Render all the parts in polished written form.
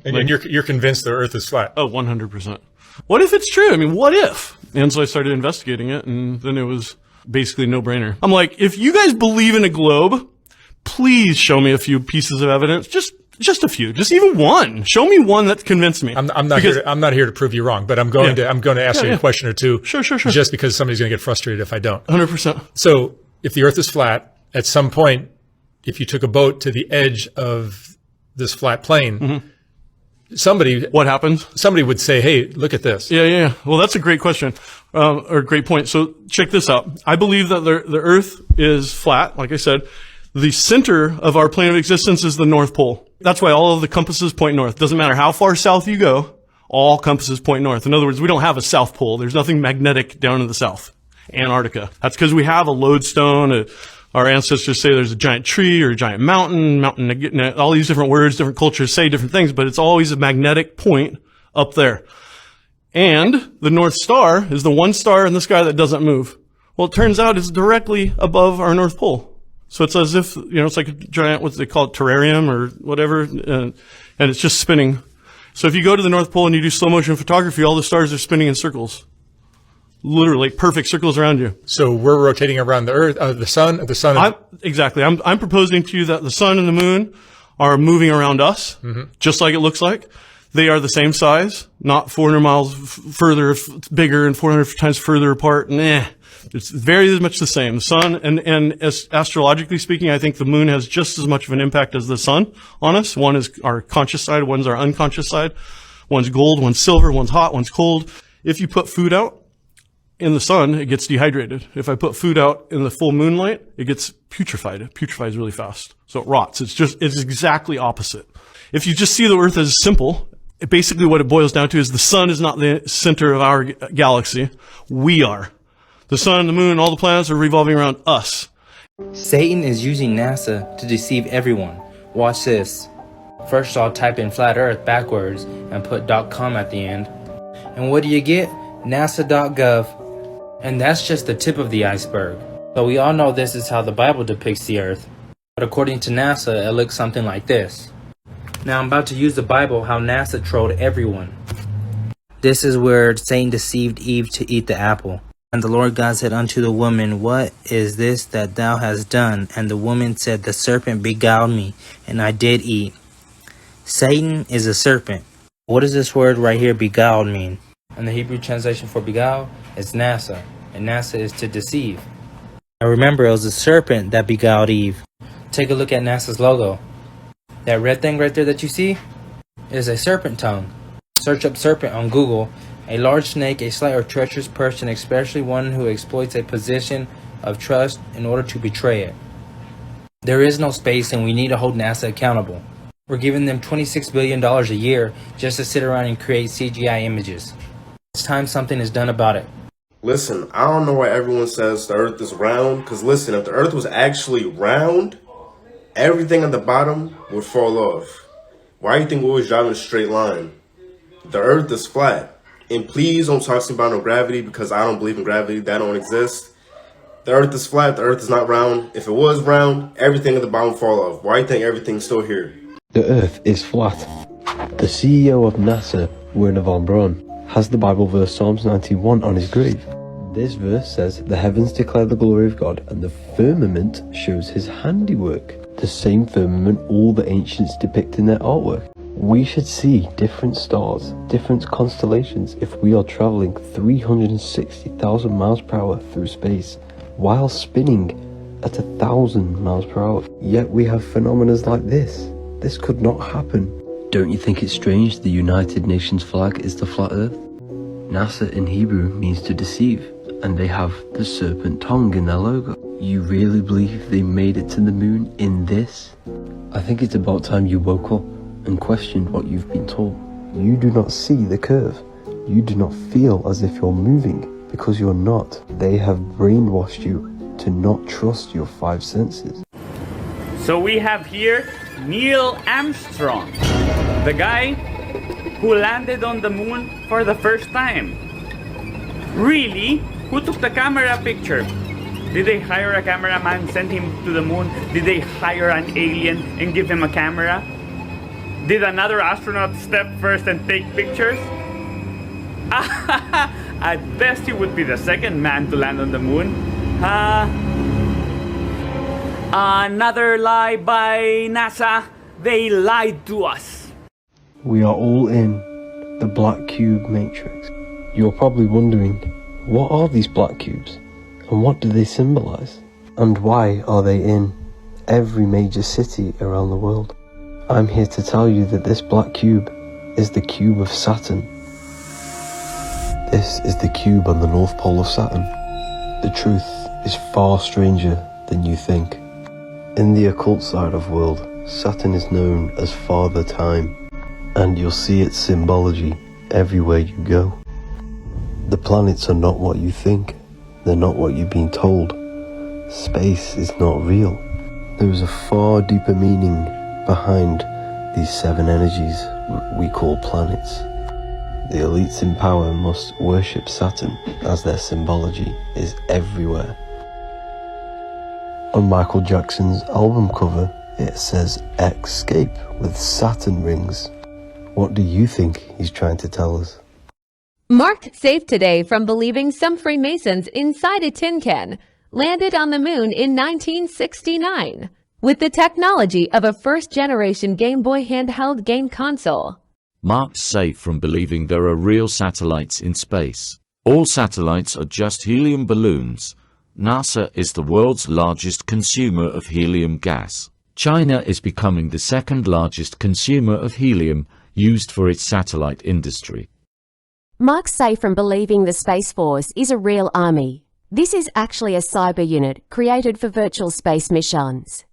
And you're convinced the Earth is flat? Oh, 100%. What if it's true? I mean, what if? And so I started investigating it, and then it was basically a no-brainer. I'm like, if you guys believe in a globe, please show me a few pieces of evidence. Just a few. Just even one. Show me one that convinced me. I'm not here to prove you wrong, but I'm going to ask you a question or two. Sure. Just because somebody's going to get frustrated if I don't. 100%. So if the Earth is flat, at some point, if you took a boat to the edge of this flat plane, what happens? Somebody would say, "Hey, look at this." Yeah. Well, that's a great question, or a great point. So check this out. I believe that the Earth is flat. Like I said, the center of our plane of existence is the North Pole. That's why all of the compasses point north. Doesn't matter how far south you go, all compasses point north. In other words, we don't have a South Pole. There's nothing magnetic down in the south. Antarctica. That's because we have a lodestone. Our ancestors say there's a giant tree or a giant mountain, all these different words, different cultures say different things, but it's always a magnetic point up there. And the North Star is the one star in the sky that doesn't move. Well, it turns out it's directly above our North Pole. So it's as if, it's like a giant, what they call it, terrarium or whatever, and it's just spinning. So if you go to the North Pole and you do slow motion photography, all the stars are spinning in circles. Literally perfect circles around you. So we're rotating around the Earth, the sun. Exactly. I'm proposing to you that the sun and the moon are moving around us, just like it looks like. They are the same size, not 400 miles further, bigger, and 400 times further apart. It's very much the same. The sun, and as astrologically speaking, I think the moon has just as much of an impact as the sun on us. One is our conscious side, one's our unconscious side. One's gold, one's silver, one's hot, one's cold. If you put food out in the sun, it gets dehydrated. If I put food out in the full moonlight, it gets putrefied. It putrefies really fast. So it rots. It's exactly opposite. If you just see the Earth as simple, basically what it boils down to is the sun is not the center of our galaxy. We are. The sun, the moon, all the planets are revolving around us. Satan is using NASA to deceive everyone. Watch this. First I'll type in flat earth backwards and put .com at the end. And what do you get? NASA.gov. And that's just the tip of the iceberg. But we all know this is how the Bible depicts the earth. But according to NASA, it looks something like this. Now I'm about to use the Bible how NASA trolled everyone. This is where Satan deceived Eve to eat the apple. And the Lord God said unto the woman, What is this that thou hast done? And the woman said, The serpent beguiled me, and I did eat. Satan is a serpent. What does this word right here, beguiled, mean? And the Hebrew translation for beguile is NASA, and NASA is to deceive. Now remember, it was the serpent that beguiled Eve. Take a look at NASA's logo. That red thing right there that you see is a serpent tongue. Search up serpent on Google. A large snake, a slight or treacherous person, especially one who exploits a position of trust in order to betray it. There is no space, and we need to hold NASA accountable. We're giving them $26 billion a year just to sit around and create CGI images. It's time something is done about it. Listen, I don't know why everyone says the Earth is round, because listen, if the Earth was actually round, everything at the bottom would fall off. Why do you think we're always driving a straight line? The Earth is flat. And please don't talk to me about no gravity, because I don't believe in gravity. That don't exist. The Earth is flat. The Earth is not round. If it was round, everything at the bottom would fall off. Why do you think everything's still here? The Earth is flat. The CEO of NASA, Werner von Braun, has the Bible verse Psalms 91 on his grave. This verse says, The heavens declare the glory of God, and the firmament shows his handiwork. The same firmament all the ancients depict in their artwork. We should see different stars, different constellations if we are traveling 360,000 miles per hour through space, while spinning at 1,000 miles per hour. Yet we have phenomena like this. This could not happen. Don't you think it's strange the United Nations flag is the flat earth? NASA in Hebrew means to deceive, and they have the serpent tongue in their logo. You really believe they made it to the moon in this? I think it's about time you woke up and question what you've been told. You do not see the curve. You do not feel as if you're moving, because you're not. They have brainwashed you to not trust your five senses. So we have here Neil Armstrong, the guy who landed on the moon for the first time. Really? Who took the camera picture? Did they hire a cameraman, send him to the moon? Did they hire an alien and give him a camera? Did another astronaut step first and take pictures? At best, he would be the second man to land on the moon. Another lie by NASA. They lied to us. We are all in the black cube matrix. You're probably wondering, what are these black cubes? And what do they symbolize? And why are they in every major city around the world? I'm here to tell you that this black cube is the cube of Saturn. This is the cube on the North Pole of Saturn. The truth is far stranger than you think. In the occult side of world, Saturn is known as Father Time, and you'll see its symbology everywhere you go. The planets are not what you think. They're not what you've been told. Space is not real. There is a far deeper meaning behind these 7 energies we call planets. The elites in power must worship Saturn as their symbology is everywhere. On Michael Jackson's album cover, it says Escape with Saturn rings. What do you think he's trying to tell us? Marked safe today from believing some Freemasons inside a tin can landed on the moon in 1969 with the technology of a first-generation Game Boy handheld game console. Marked safe from believing there are real satellites in space. All satellites are just helium balloons. NASA is the world's largest consumer of helium gas. China is becoming the second largest consumer of helium used for its satellite industry. Mark's safe from believing the Space Force is a real army. This is actually a cyber unit created for virtual space missions.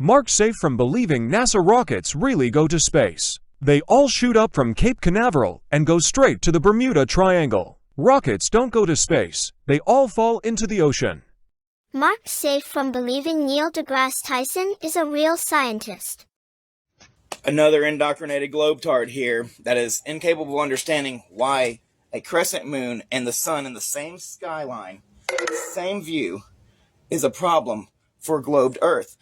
Mark's safe from believing NASA rockets really go to space. They all shoot up from Cape Canaveral and go straight to the Bermuda Triangle. Rockets don't go to space. They all fall into the ocean. Mark's safe from believing Neil deGrasse Tyson is a real scientist. Another indoctrinated globetard here that is incapable of understanding why a crescent moon and the sun in the same skyline, same view, is a problem for globed Earth.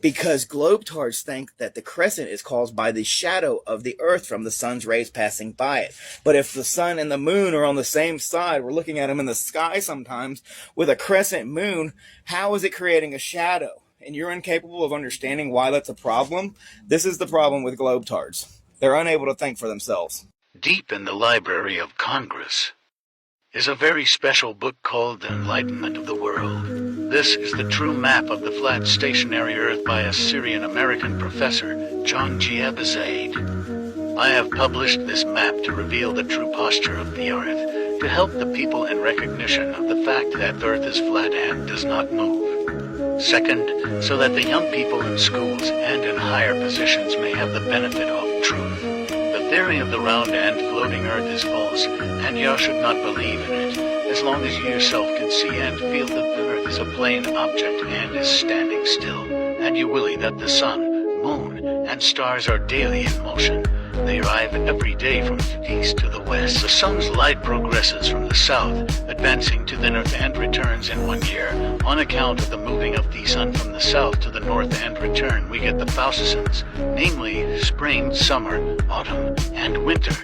Because globetards think that the crescent is caused by the shadow of the Earth from the sun's rays passing by it. But if the sun and the moon are on the same side, we're looking at them in the sky sometimes, with a crescent moon, how is it creating a shadow? And you're incapable of understanding why that's a problem? This is the problem with globetards. They're unable to think for themselves. Deep in the Library of Congress is a very special book called The Enlightenment of the World. This is the true map of the flat stationary Earth by a Syrian-American professor, John G. Abizaid. I have published this map to reveal the true posture of the Earth, to help the people in recognition of the fact that the Earth is flat and does not move. Second, so that the young people in schools and in higher positions may have the benefit of truth. The theory of the round and floating Earth is false, and you should not believe in it, as long as you yourself can see and feel that the Earth is a plane object and is standing still, and you will that the sun, moon, and stars are daily in motion. They arrive every day from the east to the west. The sun's light progresses from the south, advancing to the north and returns in 1 year. On account of the moving of the sun from the south to the north and return, we get the seasons, namely spring, summer, autumn, and winter.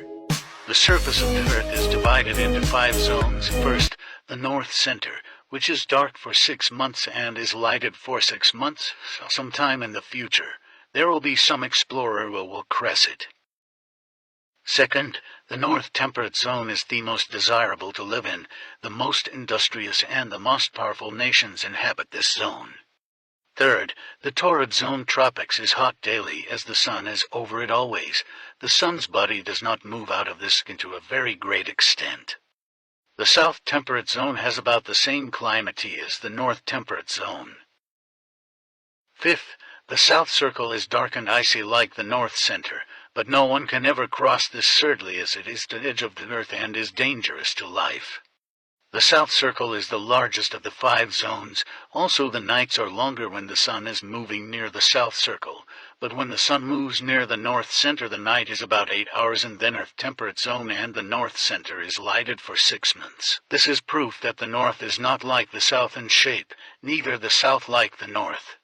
The surface of the Earth is divided into 5 zones. First, the north center, which is dark for 6 months and is lighted for 6 months, so sometime in the future. There will be some explorer who will cross it. Second, the North Temperate Zone is the most desirable to live in. The most industrious and the most powerful nations inhabit this zone. Third, the Torrid Zone tropics is hot daily, as the sun is over it always. The sun's body does not move out of this into a very great extent. The South Temperate Zone has about the same climate as the North Temperate Zone. Fifth, the South Circle is dark and icy like the North Center, but no one can ever cross this thirdly, as it is the edge of the Earth and is dangerous to life. The South Circle is the largest of the 5 zones. Also, the nights are longer when the sun is moving near the South Circle, but when the sun moves near the North Center, the night is about 8 hours, and then Earth Temperate Zone and the North Center is lighted for 6 months. This is proof that the North is not like the South in shape, neither the South like the North.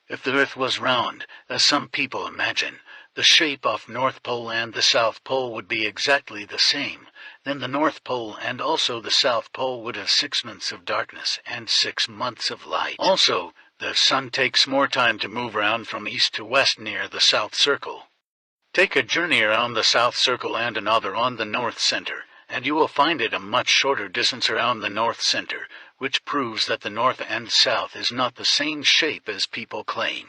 If the Earth was round, as some people imagine, the shape of North Pole and the South Pole would be exactly the same. Then the North Pole and also the South Pole would have 6 months of darkness and 6 months of light. Also, the sun takes more time to move around from east to west near the South Circle. Take a journey around the South Circle and another on the North Center, and you will find it a much shorter distance around the North Center, which proves that the North and South is not the same shape as people claim.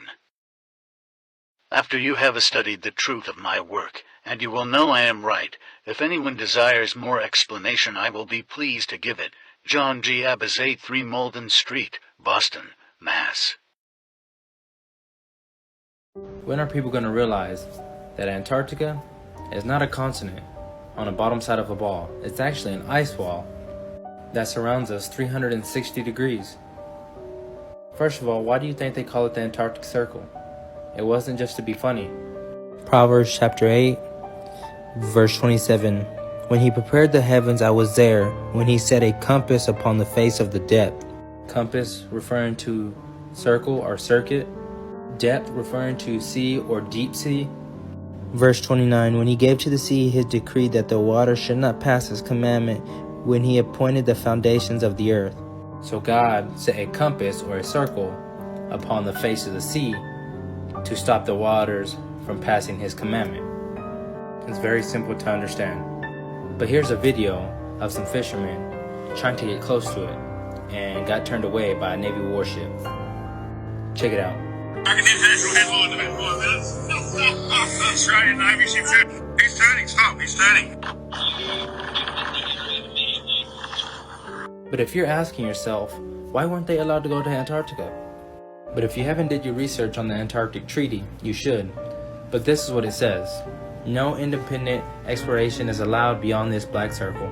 After you have studied the truth of my work, and you will know I am right, if anyone desires more explanation I will be pleased to give it. John G. Abbas, 83 Malden Street, Boston, Mass. When are people going to realize that Antarctica is not a continent on the bottom side of a ball? It's actually an ice wall that surrounds us 360 degrees. First of all, why do you think they call it the Antarctic Circle? It wasn't just to be funny. Proverbs chapter 8, verse 27. When he prepared the heavens, I was there, when he set a compass upon the face of the depth. Compass referring to circle or circuit. Depth referring to sea or deep sea. Verse 29. When he gave to the sea his decree that the water should not pass his commandment, when he appointed the foundations of the earth. So God set a compass or a circle upon the face of the sea to stop the waters from passing his commandment. It's very simple to understand. But here's a video of some fishermen trying to get close to it and got turned away by a Navy warship. Check it out. That's right, a Navy ship. He's turning, stop, he's turning. But if you're asking yourself, why weren't they allowed to go to Antarctica? But if you haven't did your research on the Antarctic Treaty, you should. But this is what it says. No independent exploration is allowed beyond this black circle.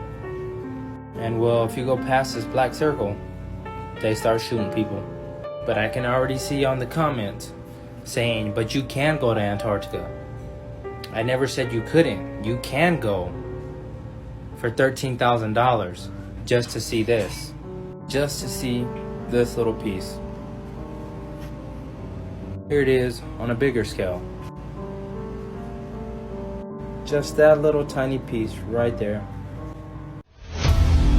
And well, if you go past this black circle, they start shooting people. But I can already see on the comments saying, but you can go to Antarctica. I never said you couldn't. You can go for $13,000 just to see this. Just to see this little piece. Here it is on a bigger scale. Just that little tiny piece right there.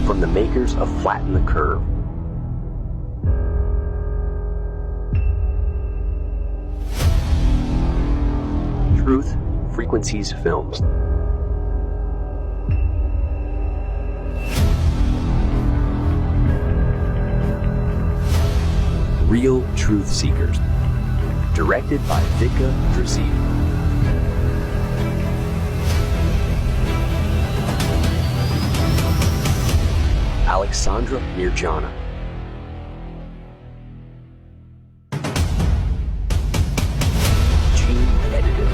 From the makers of Flatten the Curve. Truth Frequencies Films. Real Truth Seekers. Directed by Vika Drasi. Alexandra Mirjana. Gene edited.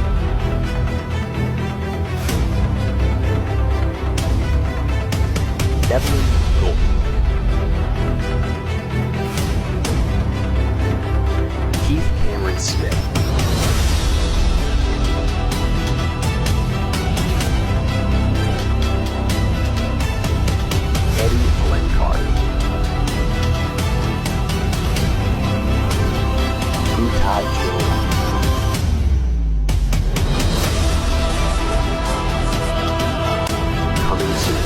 Evelyn Gold. Keith Cameron Smith. Eddie Glencard. Utai Joe. Coming soon.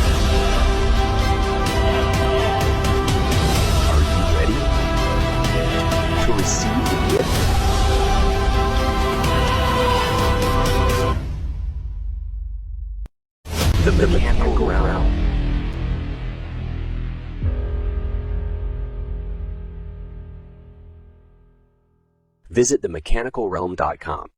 Are you ready to receive the gift? The Mechanical Realm. Visit themechanicalrealm.com.